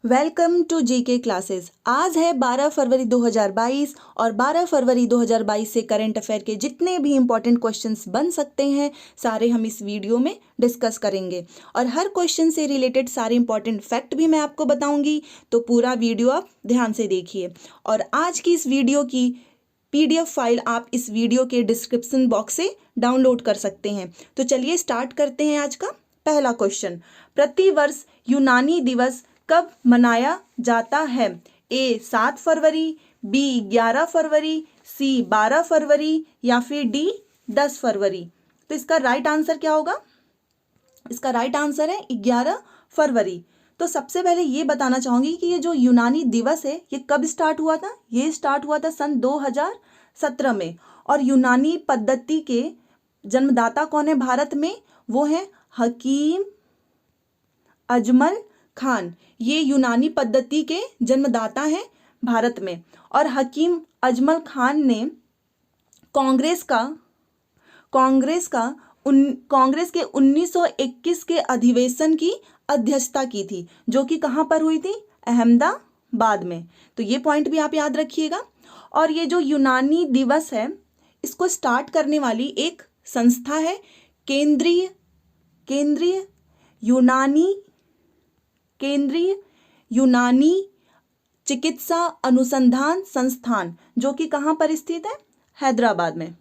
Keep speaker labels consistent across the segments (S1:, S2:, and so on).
S1: Welcome to GK classes. आज है 12 फरवरी 2022 और 12 फरवरी 2022 से करंट अफेयर के जितने भी इंपॉर्टेंट क्वेश्चंस बन सकते हैं सारे हम इस वीडियो में डिस्कस करेंगे और हर क्वेश्चन से रिलेटेड सारे इंपॉर्टेंट फैक्ट भी मैं आपको बताऊंगी, तो पूरा वीडियो आप ध्यान से देखिए। और आज की इस वीडियो की PDF फाइल आप इस वीडियो के डिस्क्रिप्शन बॉक्स से डाउनलोड कर सकते हैं। तो चलिए स्टार्ट करते हैं। आज का पहला क्वेश्चन, प्रतिवर्ष यूनानी दिवस कब मनाया जाता है? A 7 February, B 11 February, C 12 फरवरी या फिर D 10 फरवरी। तो इसका राइट आंसर क्या होगा? इसका राइट आंसर है 11 फरवरी। तो सबसे पहले ये बताना चाहूंगी कि ये जो यूनानी दिवस है ये कब स्टार्ट हुआ था? ये स्टार्ट हुआ था सन 2017 में। और यूनानी पद्धति के जन्मदाता कौन है भारत में? वो है हकीम अजमल खान। ये यूनानी पद्धति के जन्मदाता हैं भारत में। और हकीम अजमल खान ने कांग्रेस के 1921 के अधिवेशन की अध्यक्षता की थी, जो कि कहाँ पर हुई थी? अहमदाबाद में। तो ये पॉइंट भी आप याद रखिएगा। और ये जो यूनानी दिवस है इसको स्टार्ट करने वाली एक संस्था है केंद्रीय यूनानी चिकित्सा अनुसंधान संस्थान, जो कि कहाँ पर स्थित है? हैदराबाद में।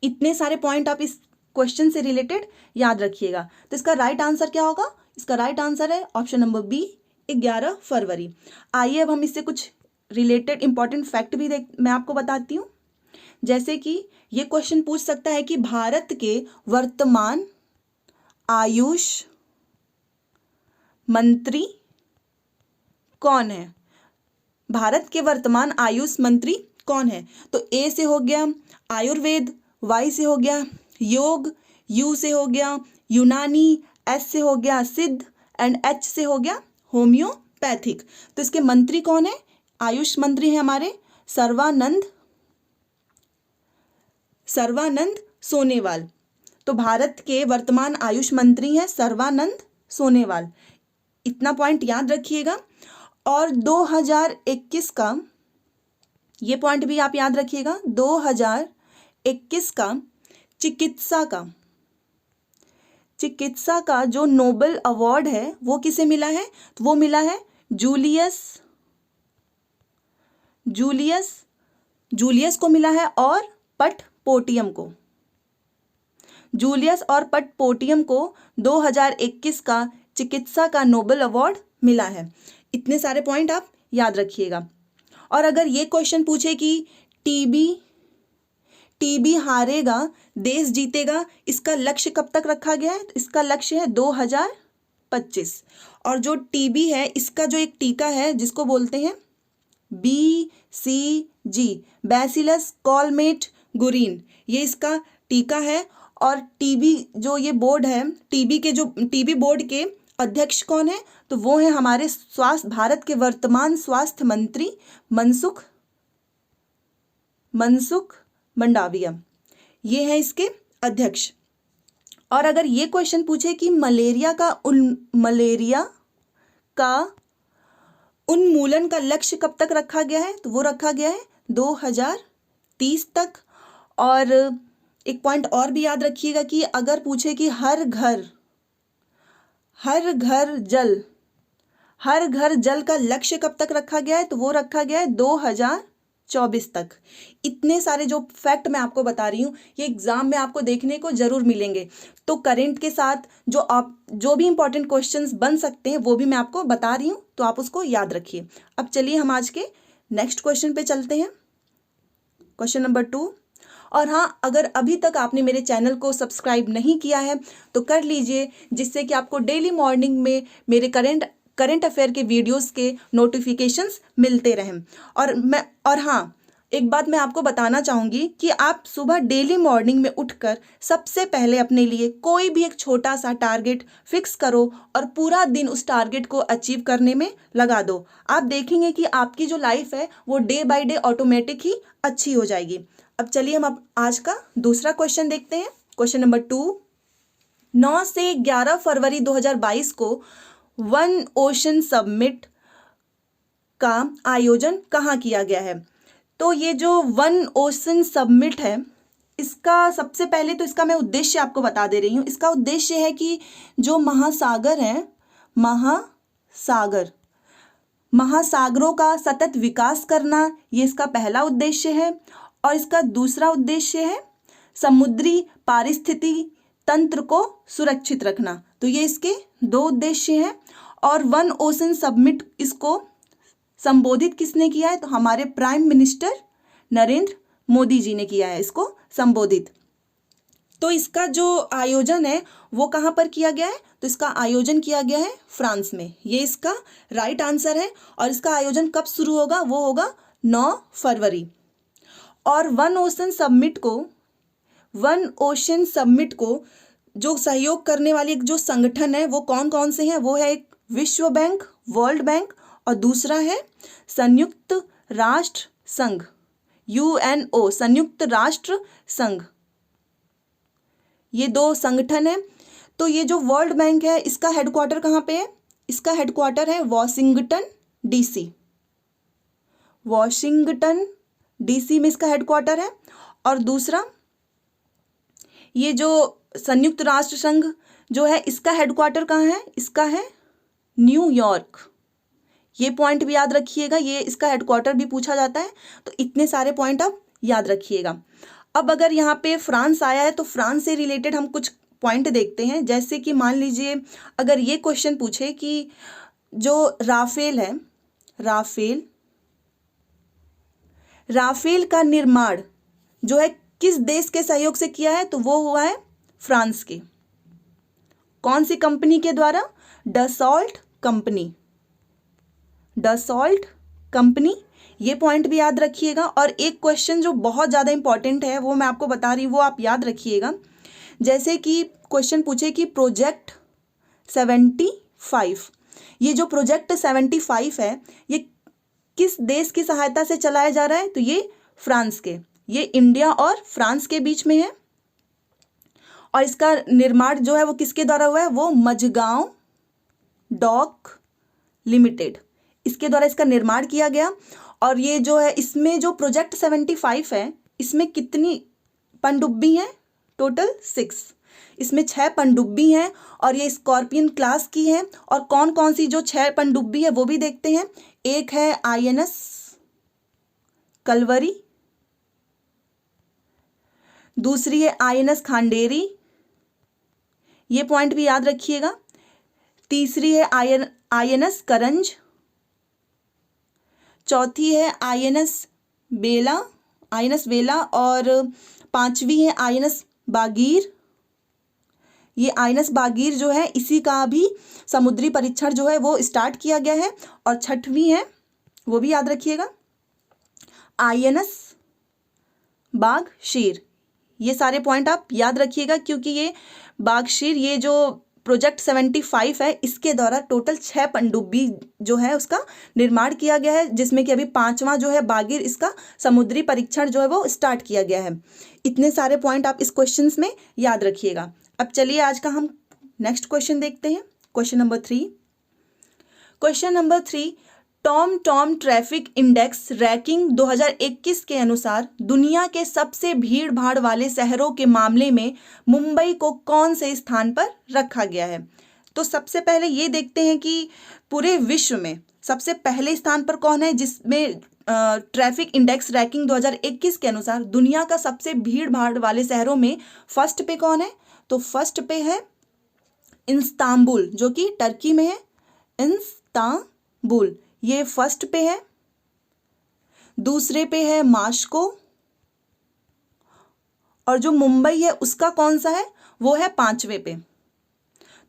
S1: इतने सारे पॉइंट आप इस क्वेश्चन से रिलेटेड याद रखिएगा। तो इसका राइट आंसर क्या होगा? इसका राइट आंसर है ऑप्शन नंबर बी 11 फरवरी। आइए अब हम इससे कुछ रिलेटेड इंपॉर्टेंट फैक्ट भी मैं आपको बताती हूँ। जैसे कि ये क्वेश्चन पूछ सकता है कि भारत के वर्तमान आयुष मंत्री कौन है? भारत के वर्तमान आयुष मंत्री कौन है? तो ए से हो गया आयुर्वेद, वाई से हो गया योग, यू से हो गया यूनानी, एस से हो गया सिद्ध एंड एच से हो गया होम्योपैथिक। तो इसके मंत्री कौन है? आयुष मंत्री है हमारे सर्वानंद सोनेवाल। तो भारत के वर्तमान आयुष मंत्री हैं सर्वानंद सोनेवाल। इतना पॉइंट याद रखिएगा। और 2021 का ये पॉइंट भी आप याद रखिएगा, 2021 का चिकित्सा का जो नोबेल अवार्ड है वो किसे मिला है? तो वो मिला है जूलियस को मिला है और पट पोटियम को। जूलियस और पट पोटियम को 2021 का चिकित्सा का नोबेल अवार्ड मिला है। इतने सारे पॉइंट आप याद रखिएगा। और अगर ये क्वेश्चन पूछे कि टीबी हारेगा देश जीतेगा, इसका लक्ष्य कब तक रखा गया है? तो इसका लक्ष्य है 2025। और जो टीबी है इसका जो एक टीका है जिसको बोलते हैं BCG, बैसिलस कॉलमेट गुरिन, ये इसका टीका है। और टीबी जो ये बोर्ड है, टीबी बोर्ड के अध्यक्ष कौन है? तो वो है हमारे भारत के वर्तमान स्वास्थ्य मंत्री मनसुख मंडाविया, ये है इसके अध्यक्ष। और अगर ये क्वेश्चन पूछे कि मलेरिया का उन्मूलन का लक्ष्य कब तक रखा गया है? तो वो रखा गया है 2030 तक। और एक पॉइंट और भी याद रखिएगा कि अगर पूछे कि हर घर जल का लक्ष्य कब तक रखा गया है? तो वो रखा गया है 2024 तक। इतने सारे जो फैक्ट मैं आपको बता रही हूँ ये एग्जाम में आपको देखने को जरूर मिलेंगे। तो करंट के साथ जो भी इंपॉर्टेंट क्वेश्चंस बन सकते हैं वो भी मैं आपको बता रही हूँ, तो आप उसको याद रखिए। अब चलिए हम आज के नेक्स्ट क्वेश्चन पे चलते हैं, क्वेश्चन नंबर 2। और हाँ, अगर अभी तक आपने मेरे चैनल को सब्सक्राइब नहीं किया है तो कर लीजिए, जिससे कि आपको डेली मॉर्निंग में मेरे करंट अफेयर के वीडियोस के नोटिफिकेशंस मिलते रहें। और हाँ, एक बात मैं आपको बताना चाहूँगी कि आप सुबह डेली मॉर्निंग में उठकर सबसे पहले अपने लिए कोई भी एक छोटा सा टारगेट फिक्स करो और पूरा दिन उस टारगेट को अचीव करने में लगा दो। आप देखेंगे कि आपकी जो लाइफ है वो डे बाय डे ऑटोमेटिक ही अच्छी हो जाएगी। अब चलिए हम आज का दूसरा क्वेश्चन देखते हैं, क्वेश्चन नंबर 2। 9 से 11 फरवरी 2022 को वन ओशन समिट का आयोजन कहाँ किया गया है? तो ये जो वन ओशन समिट है, इसका सबसे पहले तो इसका मैं उद्देश्य आपको बता दे रही हूँ। इसका उद्देश्य है कि जो महासागर हैं, महासागरों का सतत विकास करना, ये इसका पहला उद्देश्य है। और इसका दूसरा उद्देश्य है समुद्री पारिस्थितिकी तंत्र को सुरक्षित रखना। तो ये इसके दो उद्देश्य हैं। और वन ओशन समिट इसको संबोधित किसने किया है? तो हमारे प्राइम मिनिस्टर नरेंद्र मोदी जी ने किया है इसको संबोधित। तो इसका जो आयोजन है वो कहाँ पर किया गया है? तो इसका आयोजन किया गया है फ्रांस में। ये इसका राइट आंसर है। और इसका आयोजन कब शुरू होगा? वो होगा 9 फरवरी। और वन ओशन समिट को जो सहयोग करने वाली जो संगठन है वो कौन कौन से हैं? वो है एक विश्व बैंक, वर्ल्ड बैंक, और दूसरा है संयुक्त राष्ट्र संघ, UNO, संयुक्त राष्ट्र संघ। ये दो संगठन है। तो ये जो वर्ल्ड बैंक है इसका हेडक्वार्टर कहाँ पे है? इसका हेडक्वार्टर है वॉशिंगटन DC। वॉशिंगटन DC में इसका हेडक्वार्टर है। और दूसरा ये जो संयुक्त राष्ट्र संघ जो है इसका हेडक्वार्टर कहाँ है? इसका है न्यूयॉर्क। ये पॉइंट भी याद रखिएगा, ये इसका हेडक्वार्टर भी पूछा जाता है। तो इतने सारे पॉइंट आप याद रखिएगा। अब अगर यहाँ पे फ्रांस आया है तो फ्रांस से रिलेटेड हम कुछ पॉइंट देखते हैं। जैसे कि मान लीजिए अगर ये क्वेश्चन पूछे कि जो राफेल है, राफेल का निर्माण जो है किस देश के सहयोग से किया है? तो वो हुआ है फ्रांस के। कौन सी कंपनी के द्वारा? Dassault company. ये पॉइंट भी याद रखिएगा। और एक क्वेश्चन जो बहुत ज़्यादा इंपॉर्टेंट है वो मैं आपको बता रही हूँ, वो आप याद रखिएगा। जैसे कि क्वेश्चन पूछे कि प्रोजेक्ट 75, ये जो प्रोजेक्ट 75 है ये किस देश की सहायता से चलाया जा रहा है? तो ये फ्रांस के। ये इंडिया और फ्रांस के बीच में है। और इसका निर्माण जो है वो किसके द्वारा हुआ है? वो मझगांव डॉक लिमिटेड, इसके द्वारा इसका निर्माण किया गया। और ये जो है इसमें जो प्रोजेक्ट 75 है इसमें कितनी पनडुब्बी हैं? टोटल 6। इसमें 6 पनडुब्बी हैं और ये स्कॉर्पियन क्लास की है। और कौन कौन सी जो 6 पनडुब्बी है वो भी देखते हैं। एक है INS कलवरी, दूसरी है INS खांडेरी, ये पॉइंट भी याद रखिएगा। तीसरी है INS करंज, चौथी है INS बेला, और पांचवी है INS बागीर। ये INS बागीर जो है इसी का भी समुद्री परीक्षण जो है वो स्टार्ट किया गया है। और छठवीं है, वो भी याद रखिएगा, INS बागशीर। ये सारे पॉइंट आप याद रखिएगा क्योंकि ये बागशीर, ये जो प्रोजेक्ट 75 है इसके द्वारा टोटल 6 पनडुब्बी जो है उसका निर्माण किया गया है, जिसमें कि अभी 5वां जो है बागीर, इसका समुद्री परीक्षण जो है वो स्टार्ट किया गया है। इतने सारे पॉइंट आप इस क्वेश्चन में याद रखिएगा। अब चलिए आज का हम नेक्स्ट क्वेश्चन देखते हैं। Question number 3, Tom traffic index ranking 2021 के अनुसार दुनिया के सबसे भीड़ भाड़ वाले शहरों के मामले में मुंबई को कौन से स्थान पर रखा गया है? तो सबसे पहले ये देखते हैं कि पूरे विश्व में सबसे पहले स्थान पर कौन है जिसमें ट्रैफिक इंडेक्स रैंकिंग 2021 के अनुसार दुनिया का सबसे भीड़ भाड़ वाले शहरों में फर्स्ट पे कौन है? तो फर्स्ट पे है इस्तांबुल, जो कि टर्की में है। इस्तांबुल ये फर्स्ट पे है। दूसरे पे है मास्को। और जो मुंबई है उसका कौन सा है? वो है 5वें पे।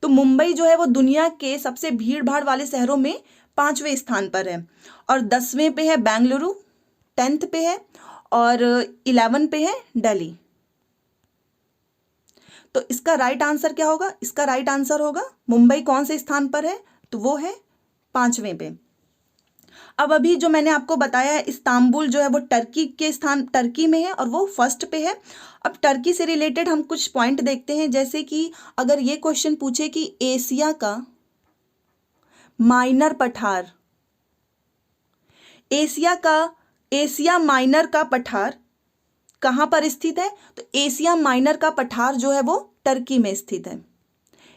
S1: तो मुंबई जो है वो दुनिया के सबसे भीड़ भाड़ वाले शहरों में 5वें स्थान पर है। और 10वें पे है बेंगलुरु, 10th पे है, और 11 पे है दिल्ली। तो इसका राइट आंसर क्या होगा? इसका राइट आंसर होगा मुंबई कौन से स्थान पर है? तो वो है 5वें पे। अब अभी जो मैंने आपको बताया है इस्तांबुल जो है वो टर्की में है और वो फर्स्ट पे है। अब टर्की से रिलेटेड हम कुछ पॉइंट देखते हैं। जैसे कि अगर ये क्वेश्चन पूछे कि एशिया का माइनर पठार, एशिया माइनर का पठार कहाँ पर स्थित है? तो एशिया माइनर का पठार जो है वो टर्की में स्थित है।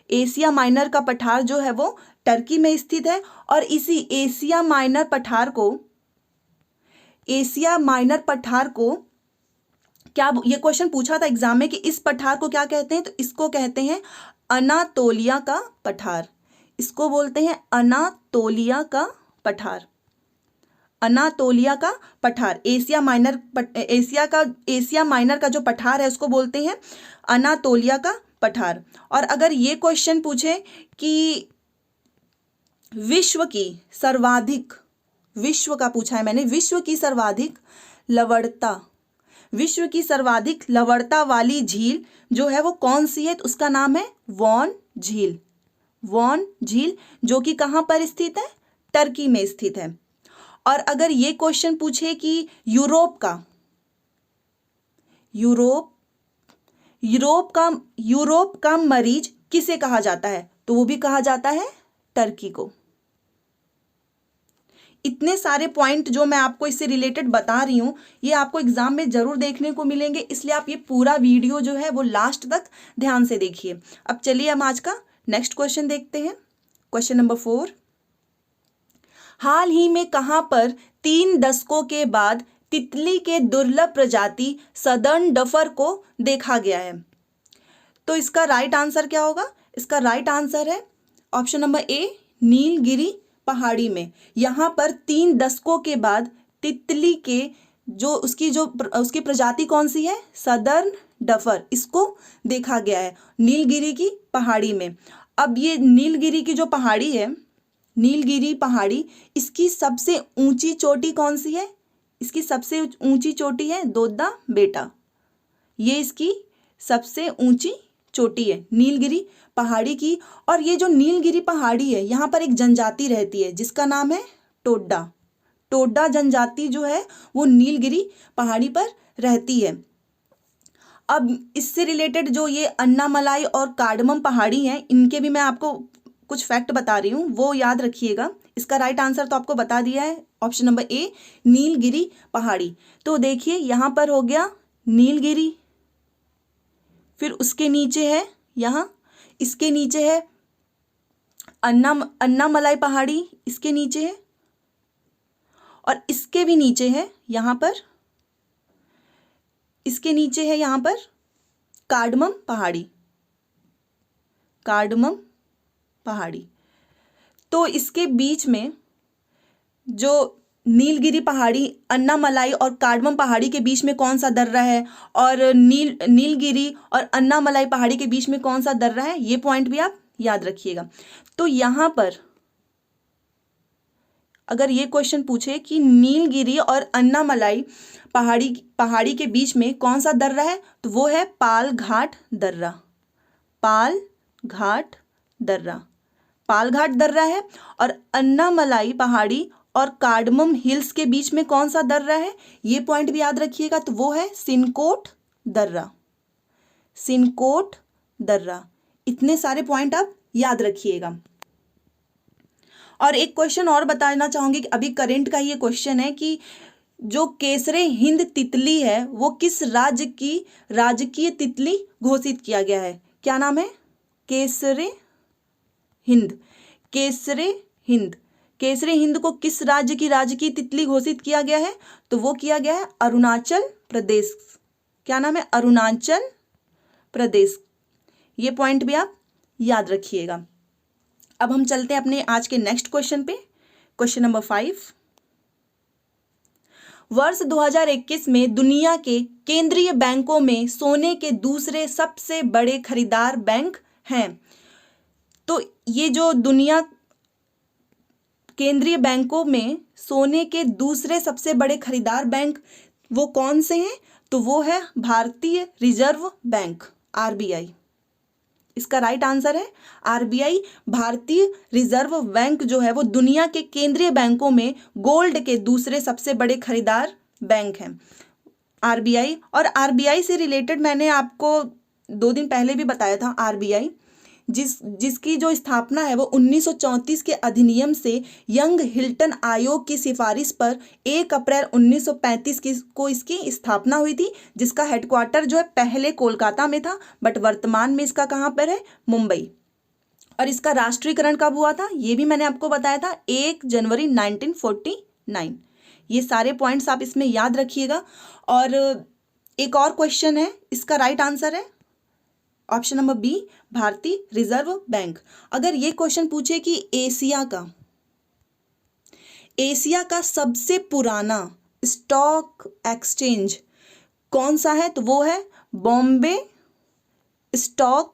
S1: एशिया माइनर का पठार जो है वो टर्की में स्थित है। और इसी एशिया माइनर पठार को क्या, ये क्वेश्चन पूछा था एग्जाम में कि इस पठार को क्या कहते हैं? तो इसको कहते हैं अनातोलिया का पठार। इसको बोलते हैं अनातोलिया का पठार। अनातोलिया का पठार, एशिया माइनर का जो पठार है उसको बोलते हैं अनातोलिया का पठार। और अगर ये क्वेश्चन पूछे कि विश्व का पूछा है मैंने, विश्व की सर्वाधिक लवणता वाली झील जो है वो कौन सी है? तो उसका नाम है वॉन झील। वॉन झील जो कि कहाँ पर स्थित है? टर्की में स्थित है। और अगर ये क्वेश्चन पूछे कि यूरोप का मरीज किसे कहा जाता है? तो वो भी कहा जाता है टर्की को। इतने सारे पॉइंट जो मैं आपको इससे रिलेटेड बता रही हूँ ये आपको एग्जाम में जरूर देखने को मिलेंगे, इसलिए आप ये पूरा वीडियो जो है वो लास्ट तक ध्यान से देखिए। अब चलिए हम आज का नेक्स्ट क्वेश्चन देखते हैं। क्वेश्चन नंबर 4, हाल ही में कहां पर 3 दशकों के बाद तितली के दुर्लभ प्रजाति सदर्न डफर को देखा गया है? तो इसका राइट आंसर क्या होगा? इसका राइट आंसर है ऑप्शन नंबर ए, नीलगिरी पहाड़ी में। यहां पर 3 दशकों के बाद तितली के उसकी प्रजाति कौन सी है? सदर्न डफर, इसको देखा गया है नीलगिरी की पहाड़ी में। अब ये नीलगिरी की जो पहाड़ी है, नीलगिरी पहाड़ी, इसकी सबसे ऊंची चोटी कौन सी है? इसकी सबसे ऊंची चोटी है दोद्दा बेटा। ये इसकी सबसे ऊंची चोटी है नीलगिरी पहाड़ी की। और ये जो नीलगिरी पहाड़ी है यहाँ पर एक जनजाति रहती है जिसका नाम है टोड्डा जनजाति जो है वो नीलगिरी पहाड़ी पर रहती है। अब इससे रिलेटेड जो ये अन्नामलाई और कार्डमम पहाड़ी हैं, इनके भी मैं आपको कुछ फैक्ट बता रही हूँ, वो याद रखिएगा। इसका राइट आंसर तो आपको बता दिया है, ऑप्शन नंबर ए, नीलगिरी पहाड़ी। तो देखिए यहाँ पर हो गया नीलगिरी, फिर उसके नीचे है यहाँ, इसके नीचे है अन्नामलाई पहाड़ी, इसके नीचे है, और इसके भी नीचे है यहाँ पर, इसके नीचे है यहाँ पर कार्डमम पहाड़ी। तो इसके बीच में जो नीलगिरी पहाड़ी, अन्नामलाई और कार्डमम पहाड़ी के बीच में कौन सा दर्रा है, और नीलगिरी और अन्नामलाई पहाड़ी के बीच में कौन सा दर्रा है, ये पॉइंट भी आप याद रखिएगा। तो यहाँ पर अगर ये क्वेश्चन पूछे कि नीलगिरी और अन्नामलाई पहाड़ी के बीच में कौन सा दर्रा है, तो वो है पालघाट दर्रा है। और अन्नामलाई पहाड़ी और कार्डमम हिल्स के बीच में कौन सा दर्रा है, ये पॉइंट भी याद रखिएगा, तो वो है सिनकोट दर्रा। इतने सारे पॉइंट आप याद रखिएगा। और एक क्वेश्चन और बताना चाहूंगी कि अभी करंट का ये क्वेश्चन है कि जो केसरे हिंद तितली है वो किस राज्य की राजकीय तितली घोषित किया गया है? क्या नाम है? केसरे हिंद को किस राज्य की राजकीय तितली घोषित किया गया है? तो वो किया गया है अरुणाचल प्रदेश। क्या नाम है? अरुणाचल प्रदेश। ये पॉइंट भी आप याद रखिएगा। अब हम चलते हैं अपने आज के नेक्स्ट क्वेश्चन पे। क्वेश्चन नंबर 5, वर्ष 2021 में दुनिया के केंद्रीय बैंकों में सोने के दूसरे सबसे बड़े खरीदार बैंक हैं। तो ये जो दुनिया केंद्रीय बैंकों में सोने के दूसरे सबसे बड़े खरीदार बैंक वो कौन से हैं? तो वो है भारतीय रिजर्व बैंक, RBI। इसका राइट आंसर है RBI। भारतीय रिजर्व बैंक जो है वो दुनिया के केंद्रीय बैंकों में गोल्ड के दूसरे सबसे बड़े खरीदार बैंक हैं, RBI। और RBI से रिलेटेड मैंने आपको 2 दिन पहले भी बताया था, RBI जिसकी जो स्थापना है वो 1934 के अधिनियम से यंग हिल्टन आयोग की सिफारिश पर 1 अप्रैल 1935 को इसकी स्थापना हुई थी, जिसका हेडक्वार्टर जो है पहले कोलकाता में था, बट वर्तमान में इसका कहाँ पर है, मुंबई। और इसका राष्ट्रीयकरण कब हुआ था, ये भी मैंने आपको बताया था, 1 जनवरी 1949। ये सारे पॉइंट्स आप इसमें याद रखिएगा। और एक और क्वेश्चन है, इसका राइट आंसर है ऑप्शन नंबर बी, भारतीय रिजर्व बैंक। अगर ये क्वेश्चन पूछे कि एशिया का सबसे पुराना स्टॉक एक्सचेंज कौन सा है, तो वो है बॉम्बे स्टॉक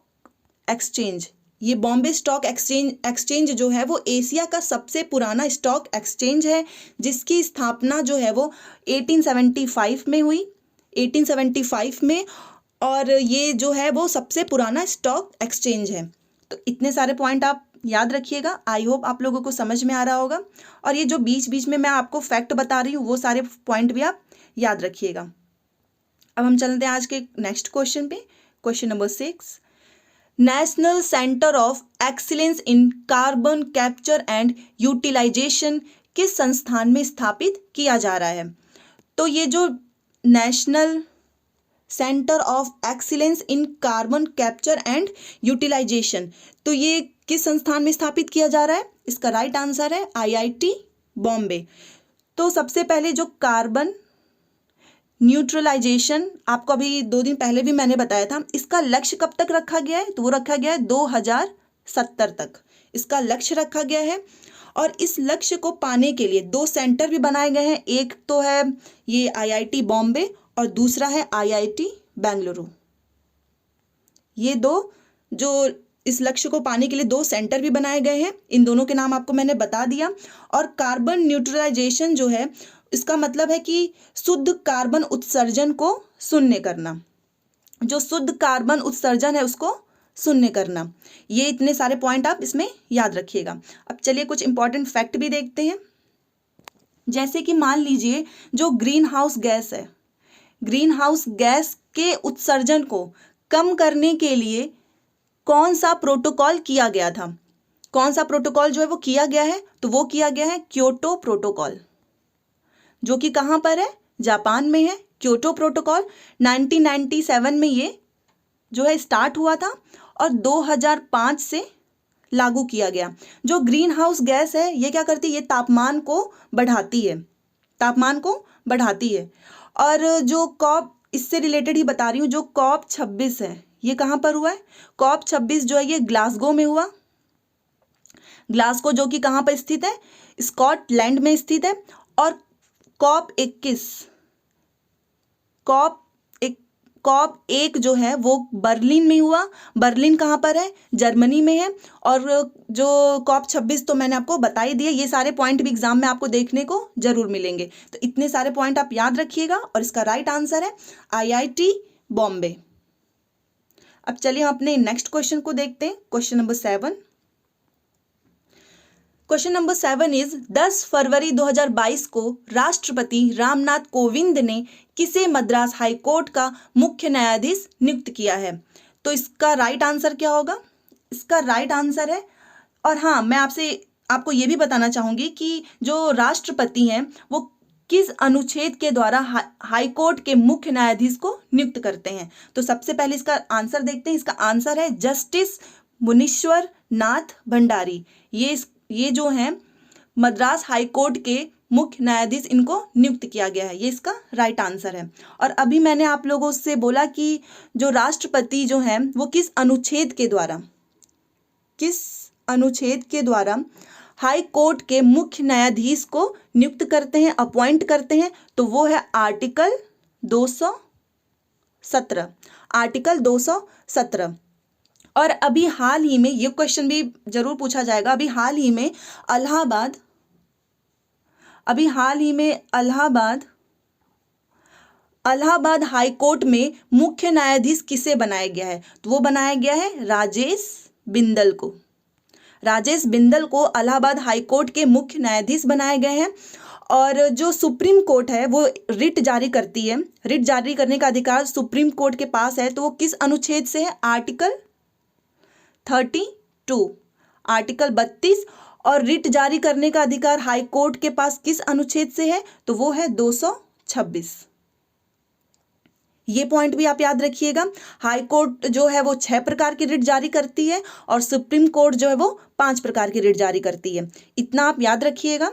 S1: एक्सचेंज। ये बॉम्बे स्टॉक एक्सचेंज जो है वो एशिया का सबसे पुराना स्टॉक एक्सचेंज है, जिसकी स्थापना जो है वो 1875 में हुई, 1875 में। और ये जो है वो सबसे पुराना स्टॉक एक्सचेंज है। तो इतने सारे पॉइंट आप याद रखिएगा। आई होप आप लोगों को समझ में आ रहा होगा। और ये जो बीच बीच में मैं आपको फैक्ट बता रही हूँ वो सारे पॉइंट भी आप याद रखिएगा। अब हम चलते हैं आज के नेक्स्ट क्वेश्चन पे, question number 6। National centre of excellence in carbon capture and utilisation किस संस्थान में स्थापित किया जा रहा है। तो ये जो national centre of excellence in carbon capture and utilisation, तो ये किस संस्थान में स्थापित किया जा रहा है, इसका राइट आंसर है IIT बॉम्बे। तो सबसे पहले जो कार्बन न्यूट्रलाइजेशन, आपको अभी 2 दिन पहले भी मैंने बताया था, इसका लक्ष्य कब तक रखा गया है, तो वो रखा गया है 2070 तक इसका लक्ष्य रखा गया है। और इस लक्ष्य को पाने के लिए 2 सेंटर भी बनाए गए हैं, एक तो है ये IIT बॉम्बे और दूसरा है IIT बेंगलुरु। ये 2 जो इस लक्ष्य को पाने के लिए 2 सेंटर भी बनाए गए हैं, इन दोनों के नाम आपको मैंने बता दिया। और कार्बन न्यूट्रलाइजेशन जो है, इसका मतलब है कि शुद्ध कार्बन उत्सर्जन को शून्य करना, जो शुद्ध कार्बन उत्सर्जन है उसको शून्य करना। ये इतने सारे पॉइंट आप इसमें याद रखिएगा। अब चलिए कुछ इंपॉर्टेंट फैक्ट भी देखते हैं। जैसे कि मान लीजिए जो ग्रीन हाउस गैस है, ग्रीन हाउस गैस के उत्सर्जन को कम करने के लिए कौन सा प्रोटोकॉल किया गया था, कौन सा प्रोटोकॉल जो है वो किया गया है, तो वो किया गया है क्योटो प्रोटोकॉल, जो कि कहाँ पर है, जापान में है। क्योटो प्रोटोकॉल 1997 में ये जो है स्टार्ट हुआ था और 2005 से लागू किया गया। जो ग्रीन हाउस गैस है ये क्या करती है, ये तापमान को बढ़ाती है, तापमान को बढ़ाती है। और जो कॉप, इससे रिलेटेड ही बता रही हूँ, जो COP 26 है ये कहाँ पर हुआ है, COP 26 जो है ये ग्लासगो में हुआ। ग्लासगो जो कि कहाँ पर स्थित है, स्कॉटलैंड में स्थित है। और COP 1 जो है वो बर्लिन में हुआ। बर्लिन कहाँ पर है, जर्मनी में है। और जो COP 26 तो मैंने आपको बता ही दिया। ये सारे पॉइंट भी एग्जाम में आपको देखने को जरूर मिलेंगे, तो इतने सारे पॉइंट आप याद रखिएगा। और इसका राइट आंसर है IIT बॉम्बे। अब चलिए हम अपने नेक्स्ट क्वेश्चन को देखते हैं, question number 7। Question number 7 is 10 फरवरी 2022 को राष्ट्रपति रामनाथ कोविंद ने किसे मद्रास हाई कोर्ट का मुख्य न्यायाधीश नियुक्त किया है। तो इसका राइट आंसर क्या होगा, इसका राइट आंसर है, और हाँ मैं आपको ये भी बताना चाहूँगी कि जो राष्ट्रपति हैं वो किस अनुच्छेद के द्वारा हाई कोर्ट के मुख्य न्यायाधीश को नियुक्त करते हैं। तो सबसे पहले इसका आंसर देखते हैं। इसका आंसर है जस्टिस मुनीश्वर नाथ भंडारी। ये जो हैं मद्रास हाई कोर्ट के मुख्य न्यायाधीश, इनको नियुक्त किया गया है। ये इसका राइट आंसर है। और अभी मैंने आप लोगों से बोला कि जो राष्ट्रपति जो हैं वो किस अनुच्छेद के द्वारा हाई कोर्ट के मुख्य न्यायाधीश को नियुक्त करते हैं, अपॉइंट करते हैं, तो वो है आर्टिकल 217, आर्टिकल 217। और अभी हाल ही में ये क्वेश्चन भी जरूर पूछा जाएगा, अभी हाल ही में इलाहाबाद हाई कोर्ट में मुख्य न्यायाधीश किसे बनाया गया है, तो वो बनाया गया है राजेश बिंदल को। राजेश बिंदल को इलाहाबाद हाई कोर्ट के मुख्य न्यायाधीश बनाए गए हैं। और जो सुप्रीम कोर्ट है वो रिट जारी करती है, रिट जारी करने का अधिकार सुप्रीम कोर्ट के पास है। तो वो किस अनुच्छेद से है, आर्टिकल 32, आर्टिकल 32। और रिट जारी करने का अधिकार हाई कोर्ट के पास किस अनुच्छेद से है? तो वो है 226। ये पॉइंट भी आप याद रखिएगा। हाई कोर्ट जो है वो 6 प्रकार की रिट जारी करती है और सुप्रीम कोर्ट जो है वो 5 प्रकार की रिट जारी करती है। इतना आप याद रखिएगा।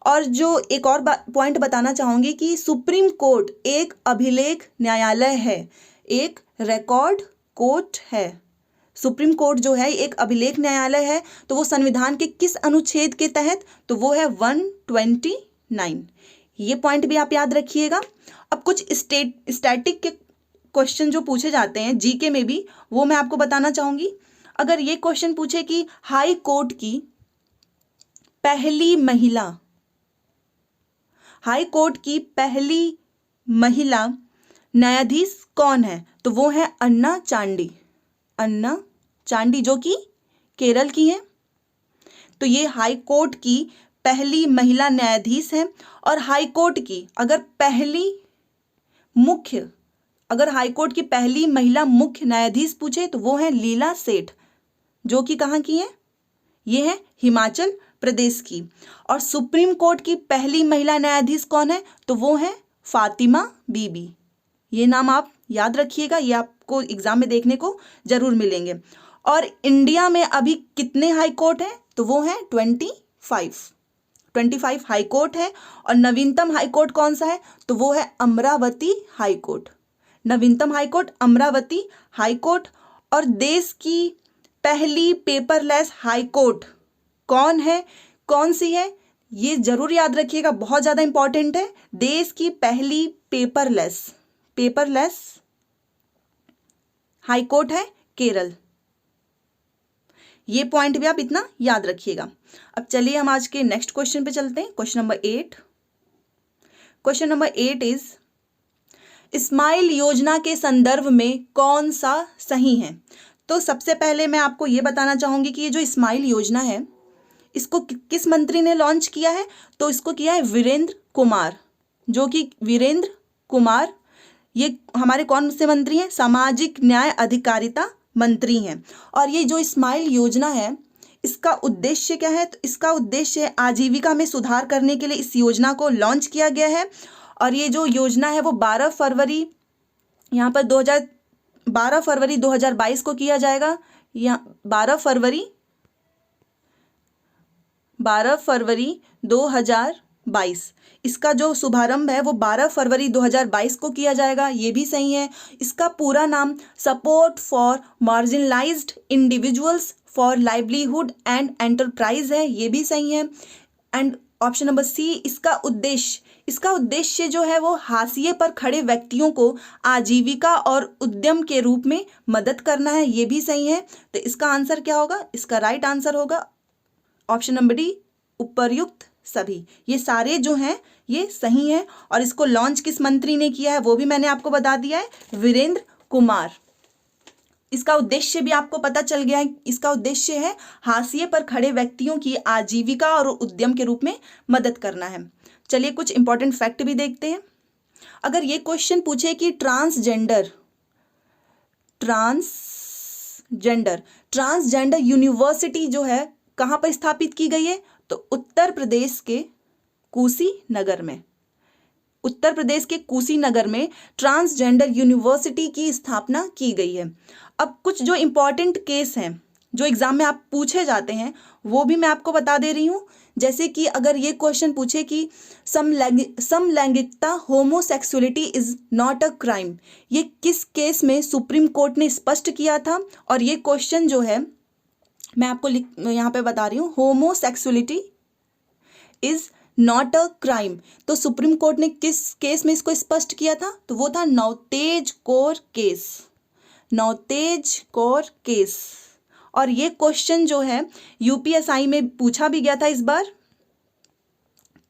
S1: और जो एक और पॉइंट बताना चाहूंगी कि सुप्रीम कोर्ट एक अभिलेख न्यायालय है, एक रिकॉर्ड कोर्ट है। सुप्रीम कोर्ट जो है एक अभिलेख न्यायालय है। तो वो संविधान के किस अनुच्छेद के तहत? तो वो है 129। ये पॉइंट भी आप याद रखिएगा। अब कुछ स्टैटिक के क्वेश्चन जो पूछे जाते हैं जीके में भी, वो मैं आपको बताना चाहूंगी। अगर ये क्वेश्चन पूछे कि हाई कोर्ट की पहली महिला, हाई कोर्ट की पहली महिला न्यायाधीश कौन है? तो वो है अन्ना चांडी। अन्ना चांडी जो कि केरल की है। तो ये हाई कोर्ट की पहली महिला न्यायाधीश है। और हाई कोर्ट की अगर हाई कोर्ट की पहली महिला मुख्य न्यायाधीश पूछे तो वो है लीला सेठ, जो कि कहाँ की है? ये है हिमाचल प्रदेश की। और सुप्रीम कोर्ट की पहली महिला न्यायाधीश कौन है? तो वो है फातिमा बीबी। ये नाम आप याद रखिएगा, ये आपको एग्जाम में देखने को जरूर मिलेंगे। और इंडिया में अभी कितने हाई कोर्ट हैं? तो वो है 25 हाई कोर्ट है। और नवीनतम हाई कोर्ट कौन सा है? तो वो है अमरावती हाई कोर्ट। नवीनतम high court Amravati high court. और देश की पहली पेपरलेस हाई कोर्ट कौन है, कौन सी है? ये जरूर याद रखिएगा, बहुत ज्यादा इंपॉर्टेंट है। देश की पहली पेपरलेस हाई कोर्ट है केरल। ये पॉइंट भी आप इतना याद रखिएगा। अब चलिए हम आज के नेक्स्ट क्वेश्चन पे चलते हैं। Question number 8। Question number 8 is smile योजना के संदर्भ में कौन सा सही है? तो सबसे पहले मैं आपको ये बताना चाहूंगी कि ये जो स्माइल योजना है इसको किस मंत्री ने लॉन्च किया है? तो इसको किया है वीरेंद्र कुमार, जो कि वीरेंद्र कुमार ये हमारे कौन से मंत्री हैं? सामाजिक न्याय अधिकारिता मंत्री हैं। और ये जो स्माइल योजना है इसका उद्देश्य क्या है? तो इसका उद्देश्य है आजीविका में सुधार करने के लिए इस योजना को लॉन्च किया गया है। और ये जो योजना है वो 12 फरवरी यहाँ पर 12 फरवरी 2022 को किया जाएगा। यहाँ 12 फरवरी 2022 इसका जो शुभारंभ है वो 12 फरवरी 2022 को किया जाएगा। ये भी सही है। इसका पूरा नाम support for marginalised individuals for livelihood and enterprise है। ये भी सही है। एंड ऑप्शन नंबर सी, इसका उद्देश्य जो है वो हाशिए पर खड़े व्यक्तियों को आजीविका और उद्यम के रूप में मदद करना है। ये भी सही है। तो इसका आंसर क्या होगा? इसका राइट आंसर होगा ऑप्शन नंबर डी, उपर्युक्त सभी। ये सारे जो हैं ये सही है। और इसको लॉन्च किस मंत्री ने किया है वो भी मैंने आपको बता दिया है, वीरेंद्र कुमार। इसका उद्देश्य भी आपको पता चल गया है। इसका उद्देश्य है हाशिए पर खड़े व्यक्तियों की आजीविका और उद्यम के रूप में मदद करना है। चलिए कुछ इंपॉर्टेंट फैक्ट भी देखते हैं। अगर ये क्वेश्चन पूछे कि ट्रांसजेंडर यूनिवर्सिटी जो है कहाँ पर स्थापित की गई है? तो उत्तर प्रदेश के कुशीनगर में ट्रांसजेंडर यूनिवर्सिटी की स्थापना की गई है। अब कुछ जो इंपॉर्टेंट केस हैं जो एग्जाम में आप पूछे जाते हैं वो भी मैं आपको बता दे रही हूँ। जैसे कि अगर ये क्वेश्चन पूछे कि समलैंगिकता homosexuality is not a crime, ये किस केस में सुप्रीम कोर्ट ने स्पष्ट किया था? और ये क्वेश्चन जो है मैं आपको यहाँ पे बता रही हूँ, homosexuality is not a crime. तो सुप्रीम कोर्ट ने किस केस में इसको स्पष्ट किया था? तो वो था नवतेज कौर केस। और ये क्वेश्चन जो है यूपीएसआई में पूछा भी गया था इस बार,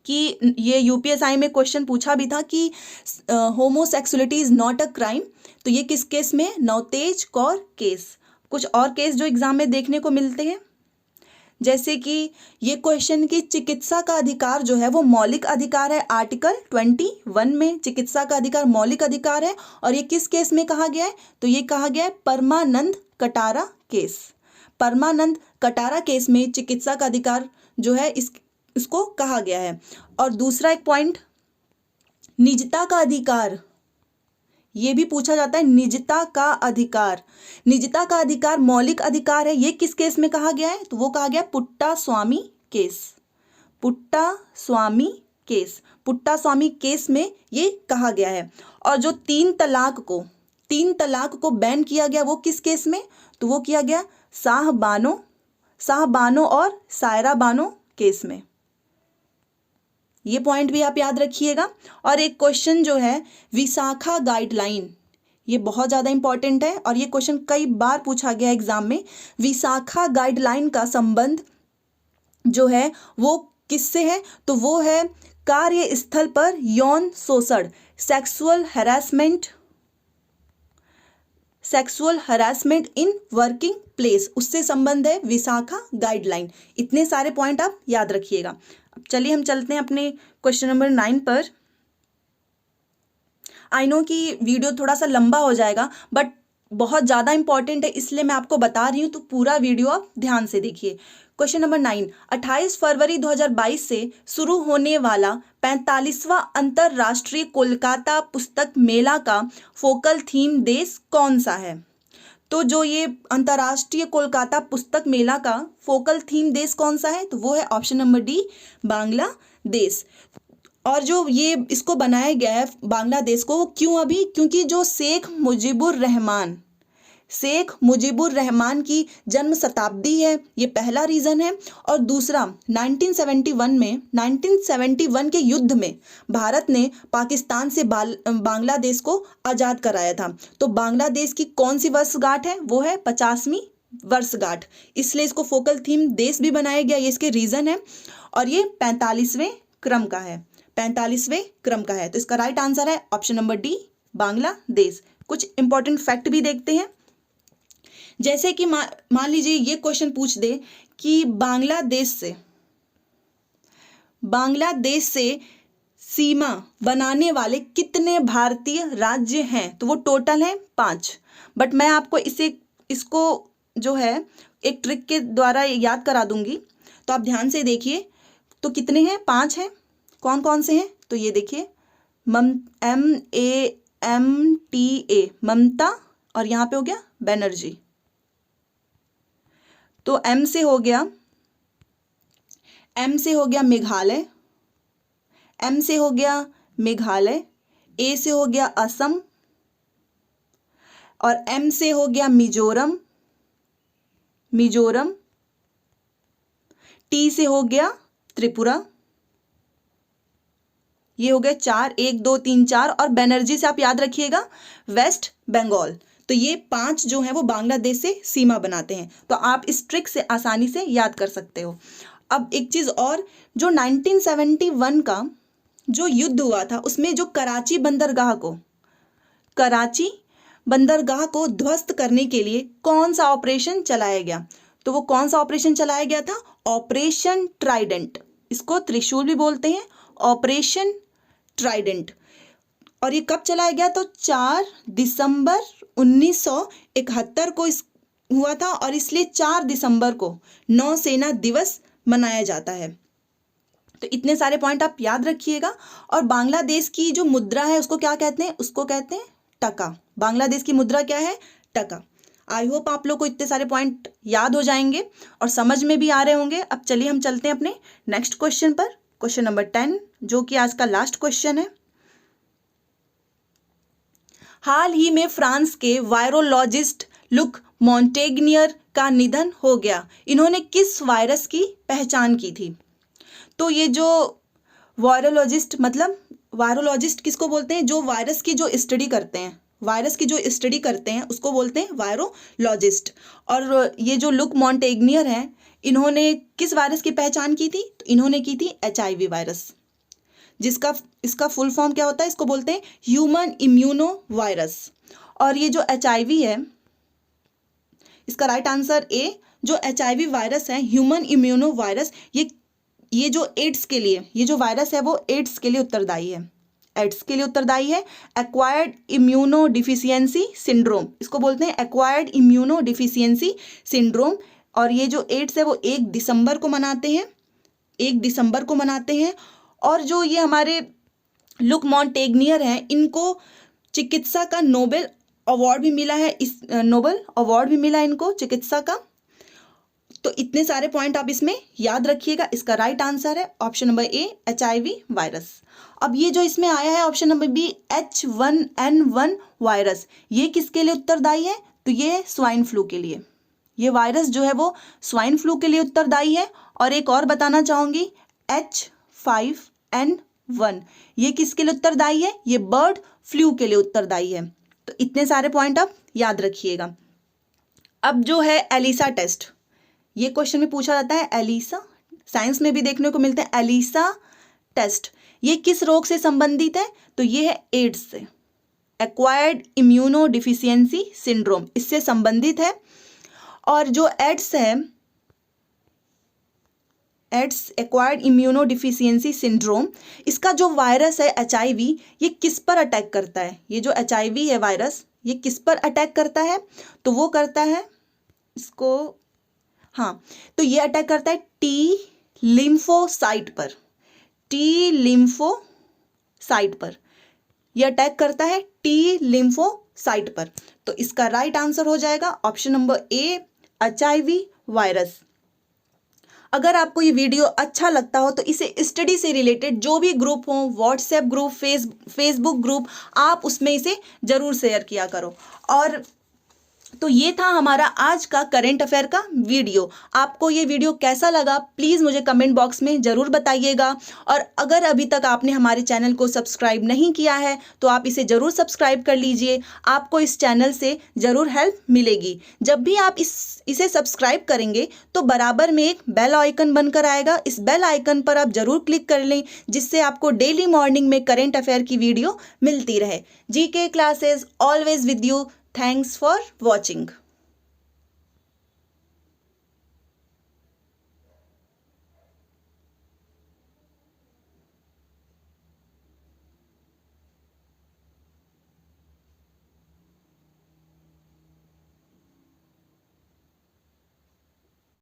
S1: कि ये यूपीएसआई में क्वेश्चन पूछा भी था कि homosexuality is not a crime. तो ये किस केस में? नवतेज कौर केस। कुछ और केस जो एग्जाम में देखने को मिलते हैं, जैसे कि ये क्वेश्चन की चिकित्सा का अधिकार जो है वो मौलिक अधिकार है। आर्टिकल 21 में चिकित्सा का अधिकार मौलिक अधिकार है। और ये किस केस में कहा गया है? तो ये कहा गया है परमानंद कटारा केस। परमानंद कटारा केस में चिकित्सा का अधिकार जो है इसको कहा गया है। और दूसरा एक पॉइंट, निजता का अधिकार, ये भी पूछा जाता है। निजता का अधिकार, निजता का अधिकार मौलिक अधिकार है, ये किस केस में कहा गया है? तो वो कहा गया Puttaswamy case. Puttaswamy case, Puttaswamy case में ये कहा गया है। और जो तीन तलाक को बैन किया गया वो किस केस में? तो वो किया गया शाहबानो और सायरा बानो केस में। ये पॉइंट भी आप याद रखिएगा। और एक क्वेश्चन जो है विशाखा गाइडलाइन, ये बहुत ज़्यादा इंपॉर्टेंट है और ये क्वेश्चन कई बार पूछा गया एग्जाम में। विशाखा गाइडलाइन का संबंध जो है वो किससे है? तो वो है कार्यस्थल पर यौन शोषण, sexual harassment in working place, उससे संबंध है विशाखा गाइडलाइन। इतने सारे पॉइंट आप याद रखिएगा। अब चलिए हम चलते हैं अपने क्वेश्चन नंबर 9 पर। आई नो कि वीडियो थोड़ा सा लंबा हो जाएगा बट बहुत ज़्यादा इंपॉर्टेंट है, इसलिए मैं आपको बता रही हूँ, तो पूरा वीडियो आप ध्यान से देखिए। क्वेश्चन नंबर 9, 28 फरवरी 2022 से शुरू होने वाला 45वां अंतर्राष्ट्रीय कोलकाता पुस्तक मेला का फोकल थीम देश कौन सा है? तो जो ये अंतर्राष्ट्रीय कोलकाता पुस्तक मेला का फोकल थीम देश कौन सा है? तो वो है ऑप्शन नंबर डी, बांग्लादेश। और जो ये इसको बनाया गया है बांग्लादेश को, वो क्यों अभी? क्योंकि जो शेख मुजीबुर रहमान की जन्म शताब्दी है, ये पहला रीज़न है। और दूसरा 1971 के युद्ध में भारत ने पाकिस्तान से बांग्लादेश को आज़ाद कराया था। तो बांग्लादेश की कौन सी वर्षगांठ है? वो है 50वीं वर्षगांठ, इसलिए इसको फोकल थीम देश भी बनाया गया, ये इसके रीज़न है। और ये 45वें क्रम का है, 45वें क्रम का है। तो इसका राइट आंसर है ऑप्शन नंबर डी, बांग्लादेश। कुछ इंपॉर्टेंट फैक्ट भी देखते हैं, जैसे कि मान लीजिए ये क्वेश्चन पूछ दे कि बांग्लादेश से सीमा बनाने वाले कितने भारतीय राज्य हैं? तो वो टोटल है 5। बट मैं आपको इसको जो है एक ट्रिक के द्वारा याद करा दूंगी, तो आप ध्यान से देखिए। तो कितने हैं? 5 हैं। कौन कौन से हैं? तो ये देखिए, MAMTA, ममता, और यहाँ पे हो गया बनर्जी। तो M से हो गया मेघालय, M से हो गया मेघालय, A से हो गया असम, और M से हो गया मिजोरम, T से हो गया त्रिपुरा। ये हो गए 4, 1 2 3 4, और बनर्जी से आप याद रखिएगा वेस्ट बंगाल। तो ये 5 जो हैं वो बांग्लादेश से सीमा बनाते हैं। तो आप इस ट्रिक से आसानी से याद कर सकते हो। अब एक चीज़ और, जो 1971 का जो युद्ध हुआ था उसमें जो कराची बंदरगाह को ध्वस्त करने के लिए कौन सा ऑपरेशन चलाया गया? तो वो कौन सा ऑपरेशन चलाया गया था? Operation Trident. इसको त्रिशूल भी बोलते हैं, ऑपरेशन ट्राइडेंट। और ये कब चलाया गया? तो 4 दिसंबर 1971 को हुआ था, और इसलिए 4 दिसंबर को नौसेना दिवस मनाया जाता है। तो इतने सारे पॉइंट आप याद रखिएगा। और बांग्लादेश की जो मुद्रा है उसको क्या कहते हैं? उसको कहते हैं टका। बांग्लादेश की मुद्रा क्या है? टका। आई होप आप लोग को इतने सारे पॉइंट याद हो जाएंगे और समझ में भी आ रहे होंगे। अब चलिए हम चलते हैं अपने नेक्स्ट क्वेश्चन पर, क्वेश्चन नंबर 10, जो कि आज का लास्ट क्वेश्चन है। हाल ही में फ्रांस के वायरोलॉजिस्ट लुक मॉन्टेग्नियर का निधन हो गया। इन्होंने किस वायरस की पहचान की थी? तो ये जो वायरोलॉजिस्ट, मतलब वायरोलॉजिस्ट किसको बोलते हैं? जो वायरस की जो स्टडी करते हैं, उसको बोलते हैं वायरोलॉजिस्ट। और ये जो लुक मॉन्टेग्नियर हैं, इन्होंने किस वायरस की पहचान की थी? तो इन्होंने की थी HIV वायरस, इसका फुल फॉर्म क्या होता है? इसको बोलते हैं ह्यूमन इम्यूनो वायरस। और ये जो HIV है, इसका राइट आंसर ए, जो HIV वायरस है, ह्यूमन इम्यूनो वायरस, ये जो एड्स के लिए, ये जो वायरस है वो एड्स के लिए उत्तरदायी है। एक्वायर्ड इम्यूनो डिफिशियंसी सिंड्रोम, इसको बोलते हैं एक्वायर्ड इम्यूनो डिफिशियंसी सिंड्रोम, और ये जो एड्स है वो 1 दिसंबर को मनाते हैं, 1 दिसंबर को मनाते हैं। और जो ये हमारे लुक मॉन्टेग्नियर हैं, इनको चिकित्सा का नोबेल अवार्ड भी मिला है, इस नोबेल अवार्ड भी मिला है इनको चिकित्सा का। तो इतने सारे पॉइंट आप इसमें याद रखिएगा। इसका राइट आंसर है option number A, HIV virus. अब ये जो इसमें आया है option number B, H1N1 virus, ये किसके लिए उत्तरदायी है? तो ये स्वाइन फ्लू के लिए, ये वायरस जो है वो स्वाइन फ्लू के लिए उत्तरदायी है। और एक और बताना चाहूंगी, H5N1 ये किसके लिए उत्तरदायी है? ये बर्ड फ्लू के लिए उत्तरदायी है। तो इतने सारे पॉइंट आप याद रखिएगा। अब जो है एलिसा टेस्ट, ये क्वेश्चन में पूछा जाता है। एलिसा साइंस में भी देखने को मिलते हैं। एलिसा टेस्ट ये किस रोग से संबंधित है? तो ये है एड्स से, एक्वायर्ड इम्यूनो डिफिशियंसी सिंड्रोम, इससे संबंधित है। और जो एड्स है, ads acquired immuno deficiency syndrome, इसका जो वायरस है HIV, ये किस पर अटैक करता है? ये जो HIV है वायरस, ये किस पर अटैक करता है? तो वो करता है इसको, हाँ, तो ये अटैक करता है T लिम्फोसाइट पर, T लिम्फोसाइट पर, ये अटैक करता है T लिम्फोसाइट पर। तो इसका राइट आंसर हो जाएगा option number A, HIV virus. अगर आपको ये वीडियो अच्छा लगता हो तो इसे स्टडी से रिलेटेड जो भी ग्रुप हो, व्हाट्सएप ग्रुप, फेसबुक ग्रुप, आप उसमें इसे जरूर शेयर किया करो। और तो ये था हमारा आज का करंट अफेयर का वीडियो। आपको ये वीडियो कैसा लगा प्लीज़ मुझे कमेंट बॉक्स में ज़रूर बताइएगा। और अगर अभी तक आपने हमारे चैनल को सब्सक्राइब नहीं किया है तो आप इसे ज़रूर सब्सक्राइब कर लीजिए, आपको इस चैनल से ज़रूर हेल्प मिलेगी। जब भी आप इसे सब्सक्राइब करेंगे तो बराबर में एक बेल आइकन बनकर आएगा, इस बेल आइकन पर आप ज़रूर क्लिक कर लें, जिससे आपको डेली मॉर्निंग में करंट अफेयर की वीडियो मिलती रहे। GK classes always with you. Thanks for watching.